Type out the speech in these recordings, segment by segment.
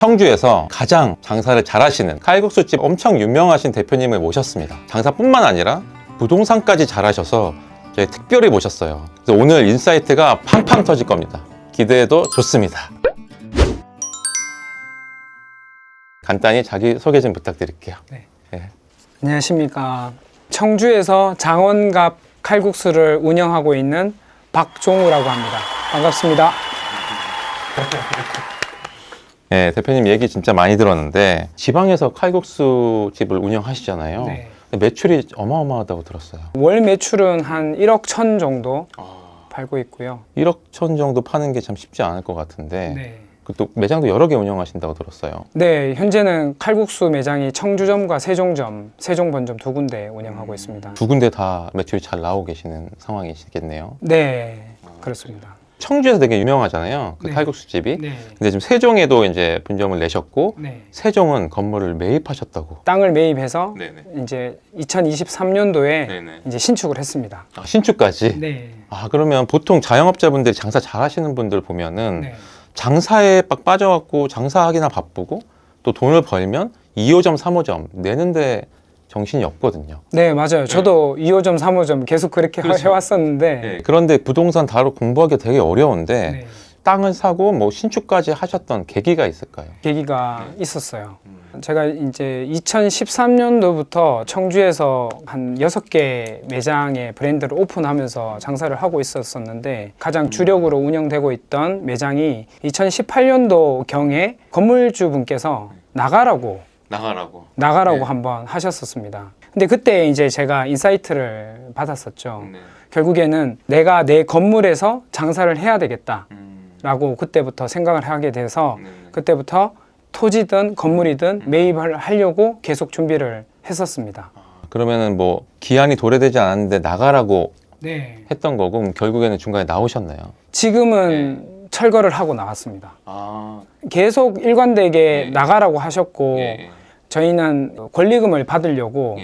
청주에서 가장 장사를 잘하시는 칼국수집 엄청 유명하신 대표님을 모셨습니다. 장사뿐만 아니라 부동산까지 잘하셔서 저희 특별히 모셨어요. 그래서 오늘 인사이트가 팡팡 터질 겁니다. 기대해도 좋습니다. 간단히 자기소개 좀 부탁드릴게요. 네. 안녕하십니까. 청주에서 장원갑 칼국수를 운영하고 있는 박종우라고 합니다. 반갑습니다. 네, 대표님 얘기 진짜 많이 들었는데 지방에서 칼국수 집을 운영하시잖아요. 네. 근데 매출이 어마어마하다고 들었어요. 월 매출은 한 1억 천 정도 팔고 있고요. 1억 천 정도 파는 게 참 쉽지 않을 것 같은데 네. 또 매장도 여러 개 운영하신다고 들었어요. 네, 현재는 칼국수 매장이 청주점과 세종점, 세종본점 두 군데 운영하고 있습니다. 두 군데 다 매출이 잘 나오고 계시는 상황이시겠네요. 네, 그렇습니다. 청주에서 되게 유명하잖아요. 그 네. 칼국수집이. 네. 근데 지금 세종에도 이제 분점을 내셨고 네. 세종은 건물을 매입하셨다고. 땅을 매입해서 네네. 이제 2023년도에 네네. 이제 신축을 했습니다. 아, 신축까지? 네. 아, 그러면 보통 자영업자분들이 장사 잘 하시는 분들 보면은 네. 장사에 빡 빠져갖고 장사하기나 바쁘고 또 돈을 벌면 2호점, 3호점 내는데 정신이 없거든요. 네, 맞아요. 저도 2호점, 3호점 계속 그렇게 그렇죠. 해왔었는데 네. 그런데 부동산 다루 공부하기 되게 어려운데 네, 땅을 사고 뭐 신축까지 하셨던 계기가 있을까요? 계기가 있었어요. 제가 이제 2013년도부터 청주에서 한 6개 매장의 브랜드를 오픈하면서 장사를 하고 있었는데 가장 주력으로 운영되고 있던 매장이 2018년도 경에 건물주분께서 나가라고 네. 한번 하셨었습니다. 근데 그때 이제 제가 인사이트를 받았었죠. 결국에는 내가 내 건물에서 장사를 해야 되겠다라고 그때부터 생각을 하게 돼서 그때부터 토지든 건물이든 매입을 하려고 계속 준비를 했었습니다. 그러면은 뭐 기한이 도래되지 않았는데 나가라고 네. 했던 거고 그럼 결국에는 중간에 나오셨나요? 지금은 철거를 하고 나왔습니다. 아, 계속 일관되게 네. 나가라고 하셨고 저희는 권리금을 받으려고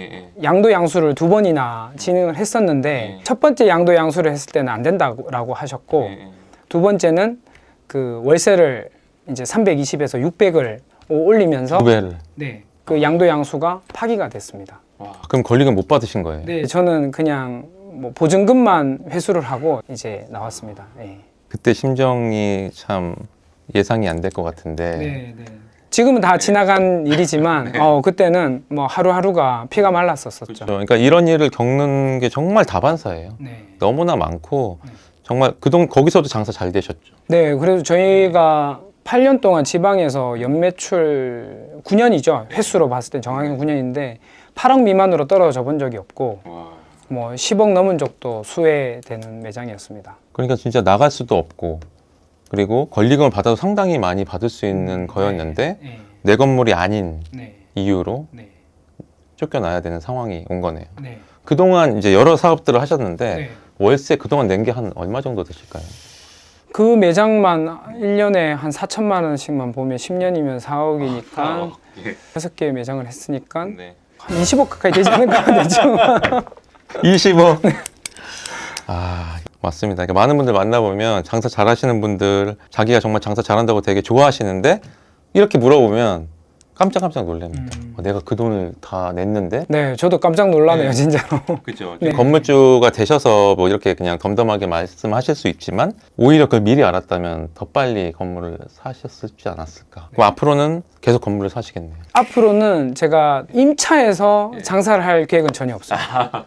양도 양수를 2번이나 진행을 했었는데 첫 번째 양도 양수를 했을 때는 안 된다고 하셨고 두 번째는 그 월세를 이제 320에서 600을 올리면서 2배를. 네, 그 양도 양수가 파기가 됐습니다. 그럼 권리금 못 받으신 거예요? 네, 저는 그냥 뭐 보증금만 회수를 하고 이제 나왔습니다. 네. 그때 심정이 참 예상이 안 될 것 같은데 네. 지금은 다 지나간 일이지만 그때는 뭐 하루하루가 피가 말랐었었죠. 그렇죠. 그러니까 이런 일을 겪는 게 정말 다반사예요. 네. 너무나 많고 정말 그동 거기서도 장사 잘 되셨죠. 네, 그래서 저희가 8년 동안 지방에서 연매출 9년이죠. 횟수로 봤을 때 정확히 9년인데 8억 미만으로 떨어져 본 적이 없고 뭐 10억 넘은 적도 수회 되는 매장이었습니다. 그러니까 진짜 나갈 수도 없고 그리고 권리금을 받아도 상당히 많이 받을 수 있는 거였는데 네. 내 건물이 아닌 네. 이유로 네. 쫓겨나야 되는 상황이 온 거네요. 네. 그동안 이제 여러 사업들을 하셨는데 네. 월세 그동안 낸 게 한 얼마 정도 되실까요? 그 매장만 1년에 한 4천만 원씩만 보면 10년이면 4억이니까 6개 매장을 했으니까 한 20억 가까이 되지 않을까 되죠. 20억. 아, 맞습니다. 그러니까 많은 분들 만나보면 장사 잘하시는 분들 자기가 정말 장사 잘한다고 되게 좋아하시는데 이렇게 물어보면 깜짝 놀랍니다. 내가 그 돈을 다 냈는데 네, 저도 깜짝 놀라네요, 네. 진짜로. 그죠. 네. 건물주가 되셔서 뭐 이렇게 그냥 덤덤하게 말씀하실 수 있지만 오히려 그걸 미리 알았다면 더 빨리 건물을 사셨을지 않았을까. 그럼 앞으로는 계속 건물을 사시겠네요. 앞으로는 제가 임차해서 장사를 할 계획은 전혀 없습니다.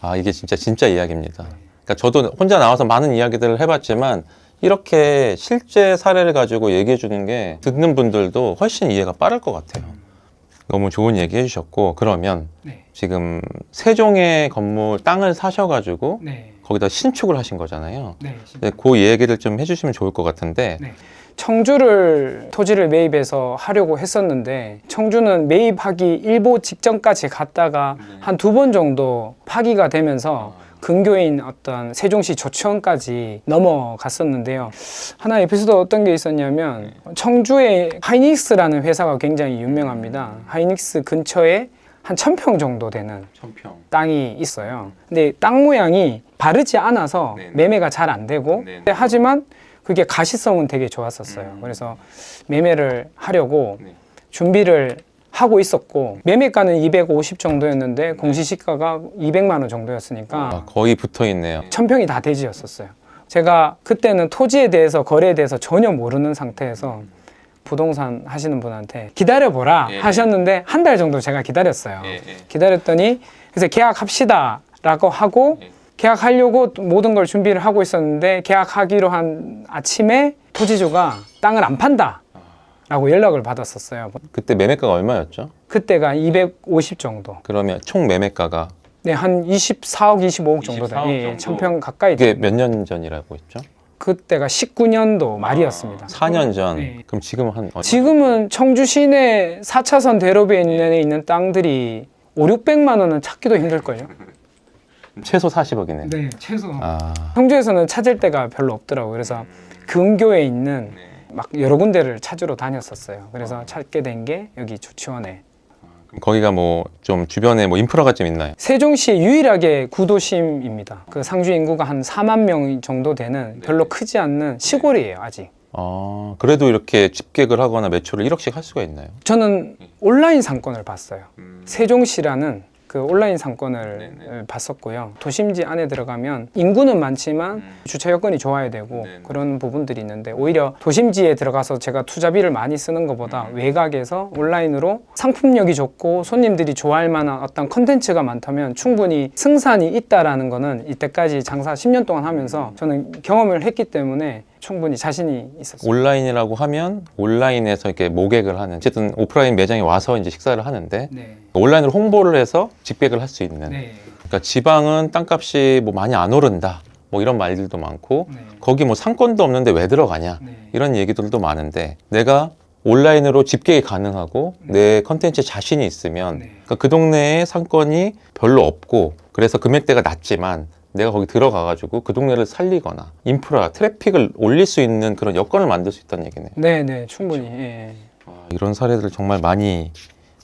아, 이게 진짜 이야기입니다. 그러니까 저도 혼자 나와서 많은 이야기들을 해봤지만 이렇게 실제 사례를 가지고 얘기해 주는 게 듣는 분들도 훨씬 이해가 빠를 것 같아요. 너무 좋은 얘기 해주셨고 그러면 네. 지금 세종의 건물 땅을 사셔가지고 네. 거기다 신축을 하신 거잖아요. 네. 네, 그 얘기를 좀 해주시면 좋을 것 같은데 네. 청주를 토지를 매입해서 하려고 했었는데 청주는 매입하기 일보 직전까지 갔다가 한 2번 정도 파기가 되면서 근교인 어떤 세종시 조치원까지 넘어갔었는데요. 하나 에피소드 어떤 게 있었냐면 청주에 하이닉스라는 회사가 굉장히 유명합니다. 하이닉스 근처에 한 1000평 정도 되는 1000평. 땅이 있어요. 근데 땅 모양이 바르지 않아서 네네. 매매가 잘 안 되고 네네. 하지만 그게 가시성은 되게 좋았었어요. 그래서 매매를 하려고 네. 준비를 하고 있었고 매매가는 250 정도였는데 공시시가가 200만 원 정도였으니까 아, 거의 붙어 있네요. 천평이 다 대지였었어요. 제가 그때는 토지에 대해서 거래에 대해서 전혀 모르는 상태에서 부동산 하시는 분한테 기다려보라 예, 예. 하셨는데 한 달 정도 제가 기다렸어요. 예, 예. 기다렸더니 그래서 계약합시다 라고 하고 예. 계약하려고 모든 걸 준비를 하고 있었는데 계약하기로 한 아침에 토지주가 땅을 안 판다 라고 연락을 받았었어요. 그때 매매가가 얼마였죠? 그때가 250 정도. 그러면 총 매매가가 네, 한 24억, 25억 정도 돼요. 24억 예, 정도. 천평 가까이 이게 돼요. 몇 년 전이라고 했죠? 그때가 19년도 말이었습니다. 4년 전. 네. 그럼 지금 한 얼마? 지금은 청주 시내 4차선 대로변에 있는 땅들이 5, 600만 원은 찾기도 힘들걸요? 최소 40억이네. 네, 최소. 아, 청주에서는 찾을 데가 별로 없더라고요. 그래서 근교에 있는 막 여러 군데를 찾으러 다녔었어요. 그래서 찾게 된 게 여기 조치원에. 그럼 거기가 뭐 좀 주변에 뭐 인프라가 좀 있나요? 세종시의 유일하게 구도심입니다. 그 상주 인구가 한 4만 명 정도 되는 별로 크지 않는 시골이에요, 아직. 아, 그래도 이렇게 집객을 하거나 매출을 1억씩 할 수가 있나요? 저는 온라인 상권을 봤어요. 세종시라는 그 온라인 상권을 봤었고요. 도심지 안에 들어가면 인구는 많지만 주차 여건이 좋아야 되고 그런 부분들이 있는데 오히려 도심지에 들어가서 제가 투자비를 많이 쓰는 것보다 외곽에서 온라인으로 상품력이 좋고 손님들이 좋아할 만한 어떤 컨텐츠가 많다면 충분히 승산이 있다라는 거는 이때까지 장사 10년 동안 하면서 저는 경험을 했기 때문에 충분히 자신이 있었어요. 온라인이라고 하면 온라인에서 이렇게 모객을 하는, 어쨌든 오프라인 매장에 와서 이제 식사를 하는데 네. 온라인으로 홍보를 해서 집객을 할 수 있는. 네. 그러니까 지방은 땅값이 뭐 많이 안 오른다, 뭐 이런 말들도 많고 네. 거기 뭐 상권도 없는데 왜 들어가냐, 네. 이런 얘기들도 많은데 내가 온라인으로 집계가 가능하고 내 컨텐츠에 자신이 있으면 네. 그러니까 그 동네에 상권이 별로 없고 그래서 금액대가 낮지만 내가 거기 들어가가지고 그 동네를 살리거나 인프라, 트래픽을 올릴 수 있는 그런 여건을 만들 수 있다는 얘기네요. 네, 네, 충분히. 예. 이런 사례들 정말 많이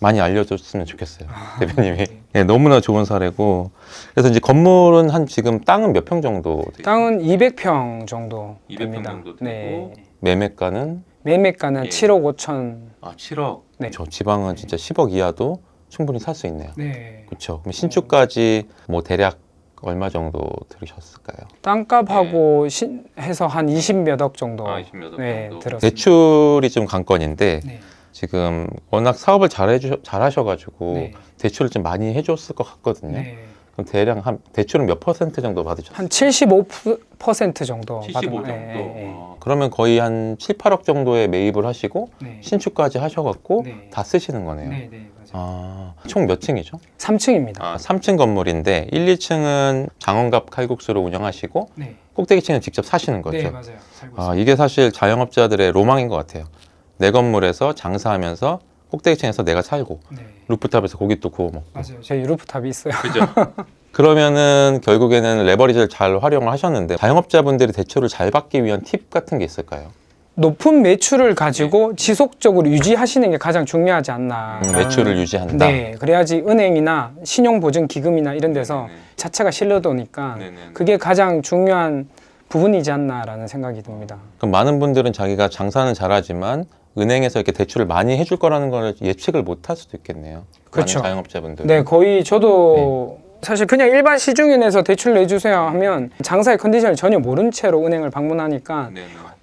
알려줬으면 좋겠어요, 대표님이. 네, 너무나 좋은 사례고. 그래서 이제 건물은 한 지금 땅은 몇 평 정도 돼요? 땅은 200평 정도 200평 됩니다. 정도 되고. 네. 매매가는 매매가는 예. 7억 5천. 7억. 네. 저 지방은 진짜 10억 이하도 충분히 살 수 있네요. 네. 그렇죠. 그럼 신축까지 뭐 대략 얼마 정도 들으셨을까요? 땅값하고 해서 한 20몇 억 정도. 20몇 억 네, 정도. 들었습니다. 대출이 좀 관건인데 네. 지금 워낙 사업을 잘하셔가지고 네. 대출을 좀 많이 해줬을 것 같거든요. 네. 그럼 대략 한 대출은 몇 퍼센트 정도 받으셨어요? 한 75% 정도 75 받은 정도. 네, 그러면 거의 한 7, 8억 정도에 매입을 하시고 네. 신축까지 하셔갖고 네. 다 쓰시는 거네요. 네, 네, 맞아요. 총 몇 층이죠? 3층입니다. 3층 건물인데 1, 2층은 장원갑 칼국수로 운영하시고 네. 꼭대기층은 직접 사시는 거죠. 네, 맞아요. 살고 있습니다. 이게 사실 자영업자들의 로망인 것 같아요. 내 건물에서 장사하면서 꼭대기층에서 내가 살고 네. 루프탑에서 고기 또 구워 먹고. 맞아요. 제 루프탑이 있어요. 그죠? 그러면은 결국에는 레버리지를 잘 활용을 하셨는데 자영업자분들이 대출을 잘 받기 위한 팁 같은 게 있을까요? 높은 매출을 가지고 지속적으로 유지하시는 게 가장 중요하지 않나. 매출을 유지한다. 네, 그래야지 은행이나 신용보증기금이나 이런 데서 자체가 실려도니까 그게 가장 중요한 부분이지 않나라는 생각이 듭니다. 그럼 많은 분들은 자기가 장사는 잘하지만 은행에서 이렇게 대출을 많이 해줄 거라는 걸 예측을 못 할 수도 있겠네요. 그렇죠. 많은 자영업자분들. 네, 거의 저도 사실 그냥 일반 시중은에서 대출 내주세요 하면 장사의 컨디션을 전혀 모른 채로 은행을 방문하니까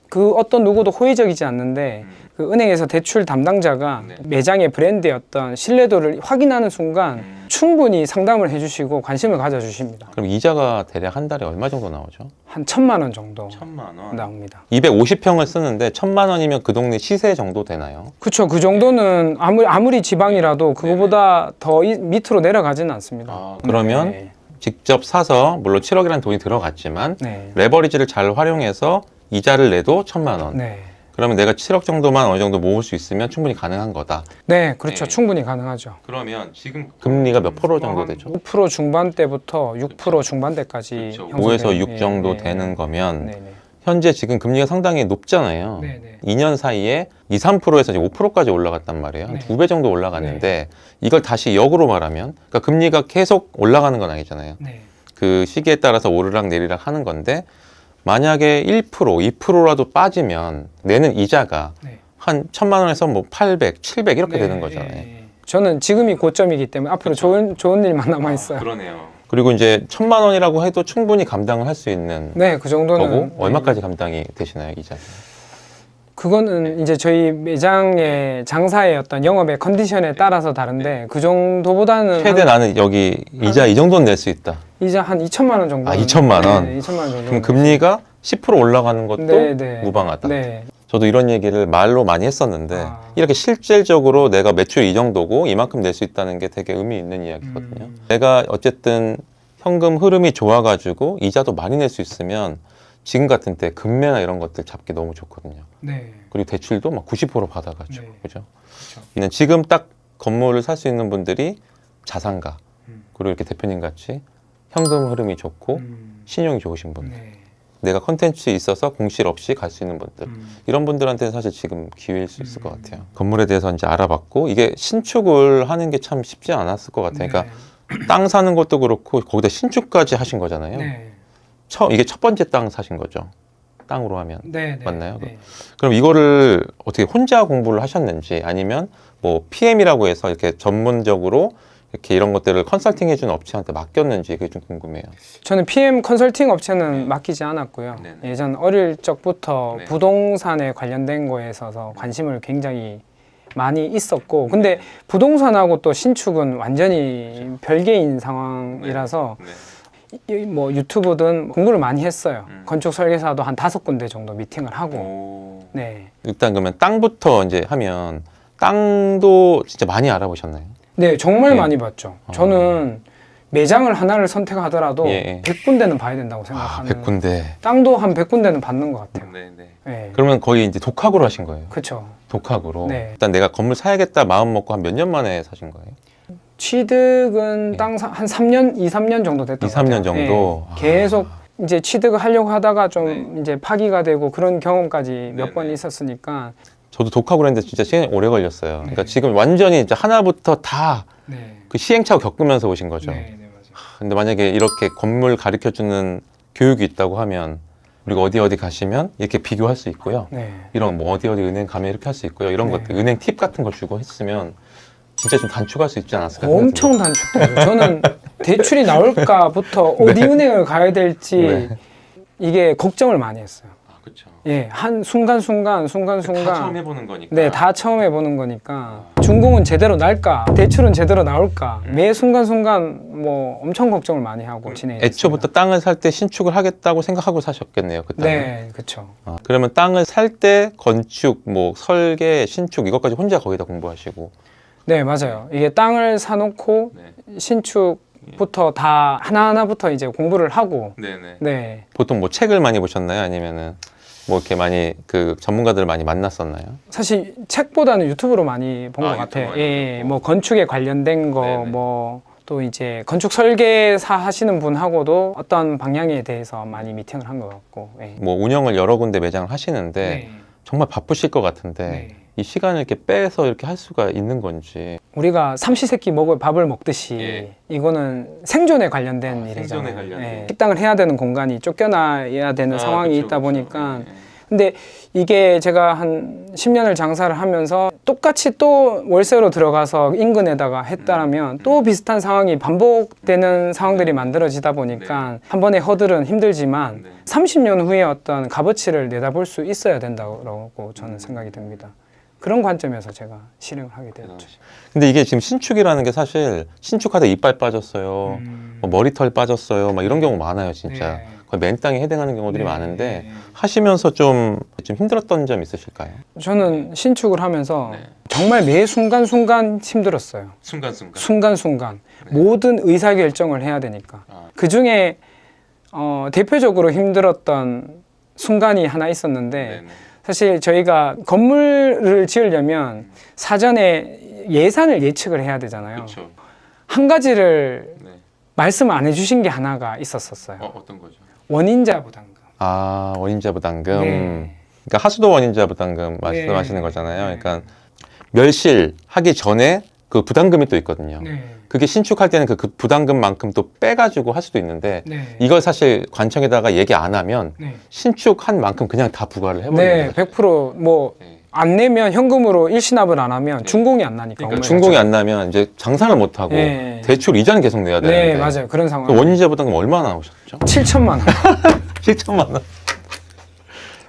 그 어떤 누구도 호의적이지 않는데 그 은행에서 대출 담당자가 매장의 브랜드의 어떤 신뢰도를 확인하는 순간 충분히 상담을 해주시고 관심을 가져주십니다. 그럼 이자가 대략 한 달에 얼마 정도 나오죠? 한 1,000만 원 정도 1,000만 나옵니다. 250평을 쓰는데 1,000만 원이면 그 동네 시세 정도 되나요? 그렇죠. 그 정도는 아무리 지방이라도 그거보다 더 밑으로 내려가지는 않습니다. 그러면 네. 직접 사서 물론 7억이라는 돈이 들어갔지만 네. 레버리지를 잘 활용해서 이자를 내도 1,000만 원. 네. 그러면 내가 7억 정도만 어느 정도 모을 수 있으면 충분히 가능한 거다. 네, 그렇죠. 네. 충분히 가능하죠. 그러면 지금 금리가 몇 프로 정도 되죠? 5% 중반대부터 6% 중반대까지 5에서 6 형성되는- 정도 예, 되는 거면 네, 네. 현재 지금 금리가 상당히 높잖아요. 네, 네. 2년 사이에 2, 3%에서 5%까지 올라갔단 말이에요. 한 네. 2배 정도 올라갔는데 이걸 다시 역으로 말하면 그러니까 금리가 계속 올라가는 건 아니잖아요. 네. 그 시기에 따라서 오르락 내리락 하는 건데 만약에 1%, 2%라도 빠지면 내는 이자가 네. 한 1,000만 원에서 뭐 800, 700 이렇게 네, 되는 거잖아요. 네. 저는 지금이 고점이기 때문에 앞으로 좋은 일만 남아 있어요. 그러네요. 그리고 이제 1,000만 원이라고 해도 충분히 감당을 할 수 있는 네, 그 정도는. 거고 얼마까지 감당이 되시나요, 이자? 그거는 이제 저희 매장의 장사의 어떤 영업의 컨디션에 따라서 다른데 그 정도보다는 최대 나는 여기 이자 이 정도는 낼 수 있다. 이자 한 2천만 원 정도. 2천만 원? 네, 2천만 원 정도. 그럼 금리가 10% 올라가는 것도 네, 네. 무방하다. 네. 저도 이런 얘기를 말로 많이 했었는데 아. 이렇게 실질적으로 내가 매출 이 정도고 이만큼 낼 수 있다는 게 되게 의미 있는 이야기거든요. 내가 어쨌든 현금 흐름이 좋아가지고 이자도 많이 낼 수 있으면 지금 같은 때 금매나 이런 것들 잡기 너무 좋거든요. 네. 그리고 대출도 막 90% 받아가지고 네. 그죠? 지금 딱 건물을 살 수 있는 분들이 자산가 그리고 이렇게 대표님 같이 현금 흐름이 좋고 신용이 좋으신 분들, 네. 내가 컨텐츠에 있어서 공실 없이 갈 수 있는 분들, 이런 분들한테는 사실 지금 기회일 수 있을 것 같아요. 건물에 대해서 이제 알아봤고 이게 신축을 하는 게 참 쉽지 않았을 것 같아요. 그러니까 땅 사는 것도 그렇고 거기다 신축까지 하신 거잖아요. 네. 이게 첫 번째 땅 사신 거죠. 땅으로 하면. 네. 네. 맞나요? 네. 그럼 이거를 어떻게 혼자 공부를 하셨는지 아니면 뭐 PM이라고 해서 이렇게 전문적으로 이렇게 이런 것들을 컨설팅 해주는 업체한테 맡겼는지 그게 좀 궁금해요. 저는 PM 컨설팅 업체는 맡기지 않았고요. 네네. 예전 어릴 적부터 네. 부동산에 관련된 거에 있어서 관심을 굉장히 많이 있었고, 근데 부동산하고 또 신축은 완전히 별개인 상황이라서 뭐 유튜브든 공부를 많이 했어요. 건축 설계사도 한 5군데 정도 미팅을 하고. 네. 일단 그러면 땅부터 이제 하면 땅도 진짜 많이 알아보셨나요? 네, 정말 네. 많이 봤죠. 저는 매장을 하나를 선택하더라도 예. 100군데는 봐야 된다고 아, 생각하는. 100군데. 땅도 한 100군데는 받는 것 같아요. 네. 그러면 거의 이제 독학으로 하신 거예요? 그렇죠. 독학으로. 네. 일단 내가 건물 사야겠다 마음 먹고 한 몇 년 만에 사신 거예요? 취득은 네. 한 3년, 2, 3년 정도 됐던 2, 것 같아요. 3년 정도? 네. 계속 이제 취득을 하려고 하다가 좀 네. 이제 파기가 되고 그런 경험까지 몇 번 네네. 있었으니까. 저도 독학으로 했는데 진짜 시간이 오래 걸렸어요. 그러니까 네. 지금 완전히 이제 하나부터 다 그 네. 시행착오 겪으면서 오신 거죠. 네, 맞아요. 근데 만약에 이렇게 건물 가르쳐주는 교육이 있다고 하면 그리고 어디 가시면 이렇게 비교할 수 있고요. 네. 이런 뭐 어디 은행 가면 이렇게 할 수 있고요. 이런 네. 것들 은행 팁 같은 걸 주고 했으면 진짜 좀 단축할 수 있지 않았을까? 엄청 단축되죠. 저는 대출이 나올까부터 어디 은행을 가야 될지 네. 이게 걱정을 많이 했어요. 그렇죠. 예, 한 순간순간 해보는 거니까. 네, 다 처음 해보는 거니까 준공은 제대로 날까, 대출은 제대로 나올까 매 순간순간 뭐 엄청 걱정을 많이 하고 지내요. 애초부터 땅을 살 때 신축을 하겠다고 생각하고 사셨겠네요. 그 땅을. 네, 그렇죠. 그러면 땅을 살 때 건축, 뭐 설계, 신축 이것까지 혼자 거의 다 공부하시고. 네, 맞아요. 이게 땅을 사놓고 신축부터 다 하나하나부터 이제 공부를 하고. 네. 보통 뭐 책을 많이 보셨나요? 아니면은 뭐 이렇게 많이 그 전문가들을 많이 만났었나요? 사실 책보다는 유튜브로 많이 본 것 유튜브 같아요. 많이 예, 보고. 뭐 건축에 관련된 거, 네네. 뭐 또 이제 건축 설계사 하시는 분하고도 어떤 방향에 대해서 많이 미팅을 한 것 같고. 예. 뭐 운영을 여러 군데 매장을 하시는데 네. 정말 바쁘실 것 같은데 네. 이 시간을 이렇게 빼서 이렇게 할 수가 있는 건지. 우리가 삼시세끼 먹을 밥을 먹듯이 예. 이거는 생존에 관련된 일이잖아요. 생존에 관련된. 예. 식당을 해야 되는 공간이 쫓겨나야 되는 상황이 그쵸, 있다 그쵸. 보니까. 예. 근데 이게 제가 한 10년을 장사를 하면서 똑같이 또 월세로 들어가서 인근에다가 했다라면 또 비슷한 상황이 반복되는 상황들이 만들어지다 보니까 한 번의 허들은 힘들지만 30년 후에 어떤 값어치를 내다볼 수 있어야 된다고 저는 생각이 듭니다. 그런 관점에서 제가 실행을 하게 되었죠. 근데 이게 지금 신축이라는 게 사실 신축하다 이빨 빠졌어요. 뭐 머리털 빠졌어요. 막 이런 경우 많아요, 진짜. 네. 거의 맨땅에 해당하는 경우들이 네. 많은데 하시면서 좀 힘들었던 점 있으실까요? 저는 신축을 하면서 네. 정말 매 순간순간 힘들었어요. 순간순간. 순간순간 네. 모든 의사결정을 해야 되니까. 아. 그 중에 대표적으로 힘들었던 순간이 하나 있었는데 사실 저희가 건물을 지으려면 사전에 예산을 예측을 해야 되잖아요. 그렇죠. 한 가지를 네. 말씀 안 해주신 게 하나가 있었어요. 어떤 거죠? 원인자 부담금. 아, 원인자 부담금. 네. 그러니까 하수도 원인자 부담금 말씀하시는 네. 거잖아요. 네. 그러니까 멸실 하기 전에 그 부담금이 또 있거든요. 네. 그게 신축할 때는 그 부담금만큼 또 빼가지고 할 수도 있는데 네. 이걸 사실 관청에다가 얘기 안 하면 네. 신축한 만큼 그냥 다 부과를 해버리는 네, 거죠. 100% 안 내면 현금으로 일시납을 안 하면 준공이 안 나니까. 그러니까 준공이 안 나면 이제 장사를 못 하고 네. 대출 이자는 계속 내야 되는데. 네, 맞아요. 그런 상황. 원이자 부담금 얼마나 나오셨죠? 7천만 원. 7천만 원.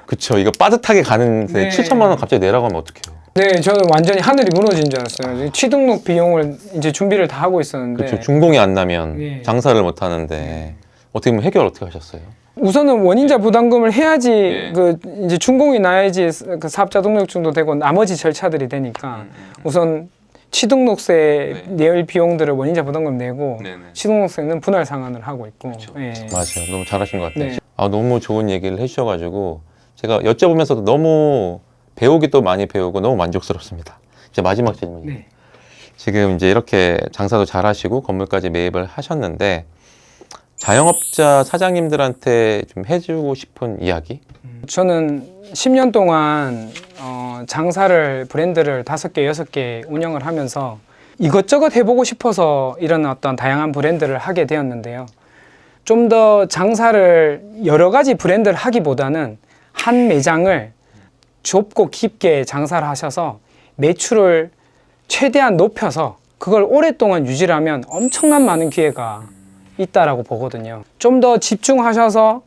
그쵸. 이거 빠듯하게 가는데 네. 7천만 원 갑자기 내라고 하면 어떡해요? 네, 저는 완전히 하늘이 무너진 줄 알았어요. 취등록 비용을 이제 준비를 다 하고 있었는데. 그쵸. 준공이 안 나면 네. 장사를 못 하는데 어떻게 보면 해결 어떻게 하셨어요? 우선은 원인자 부담금을 해야지 네. 그 이제 준공이 나야지 그 사업자 등록증도 되고 나머지 절차들이 되니까 우선 취등록세 낼 비용들을 원인자 부담금 내고 취등록세는 분할 상환을 하고 있고. 예. 맞아요. 너무 잘하신 것 같아요. 네. 아, 너무 좋은 얘기를 해주셔가지고 제가 여쭤보면서도 너무 배우기 또 많이 배우고 너무 만족스럽습니다. 이제 마지막 질문이에요. 네. 지금 이제 이렇게 장사도 잘하시고 건물까지 매입을 하셨는데 자영업자 사장님들한테 좀 해주고 싶은 이야기? 저는 10년 동안 장사를 브랜드를 5개, 6개 운영을 하면서 이것저것 해보고 싶어서 이런 어떤 다양한 브랜드를 하게 되었는데요. 좀 더 장사를 여러 가지 브랜드를 하기보다는 한 매장을 좁고 깊게 장사를 하셔서 매출을 최대한 높여서 그걸 오랫동안 유지를 하면 엄청난 많은 기회가 있다라고 보거든요. 좀 더 집중하셔서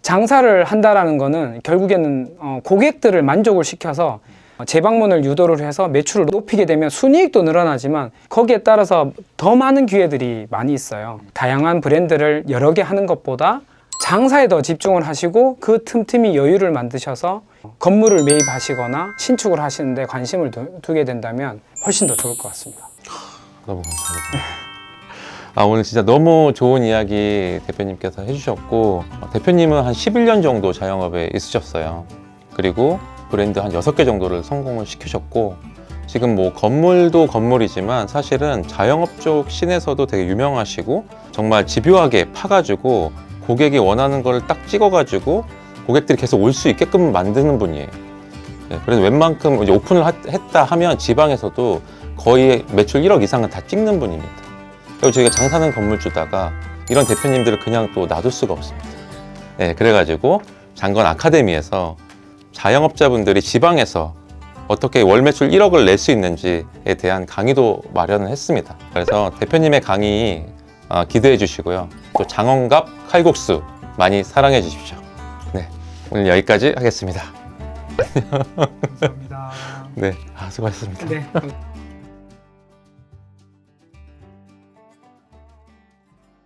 장사를 한다라는 거는 결국에는 고객들을 만족을 시켜서 재방문을 유도를 해서 매출을 높이게 되면 순이익도 늘어나지만 거기에 따라서 더 많은 기회들이 많이 있어요. 다양한 브랜드를 여러 개 하는 것보다 장사에 더 집중을 하시고 그 틈틈이 여유를 만드셔서 건물을 매입하시거나 신축을 하시는데 관심을 두게 된다면 훨씬 더 좋을 것 같습니다. 너무 감사합니다. 아, 오늘 진짜 너무 좋은 이야기 대표님께서 해주셨고 대표님은 한 11년 정도 자영업에 있으셨어요. 그리고 브랜드 한 6개 정도를 성공을 시키셨고 지금 뭐 건물도 건물이지만 사실은 자영업 쪽 씬에서도 되게 유명하시고 정말 집요하게 파가지고 고객이 원하는 걸 딱 찍어가지고 고객들이 계속 올 수 있게끔 만드는 분이에요. 네, 그래서 웬만큼 이제 오픈을 했다 하면 지방에서도 거의 매출 1억 이상은 다 찍는 분입니다. 그리고 저희가 장사는 건물주다가 이런 대표님들을 그냥 또 놔둘 수가 없습니다. 네, 그래가지고 장건 아카데미에서 자영업자분들이 지방에서 어떻게 월 매출 1억을 낼 수 있는지에 대한 강의도 마련을 했습니다. 그래서 대표님의 강의 기대해 주시고요. 또 장원갑 칼국수 많이 사랑해 주십시오. 네, 오늘 여기까지 하겠습니다. 감사합니다. 네, 수고하셨습니다. 네.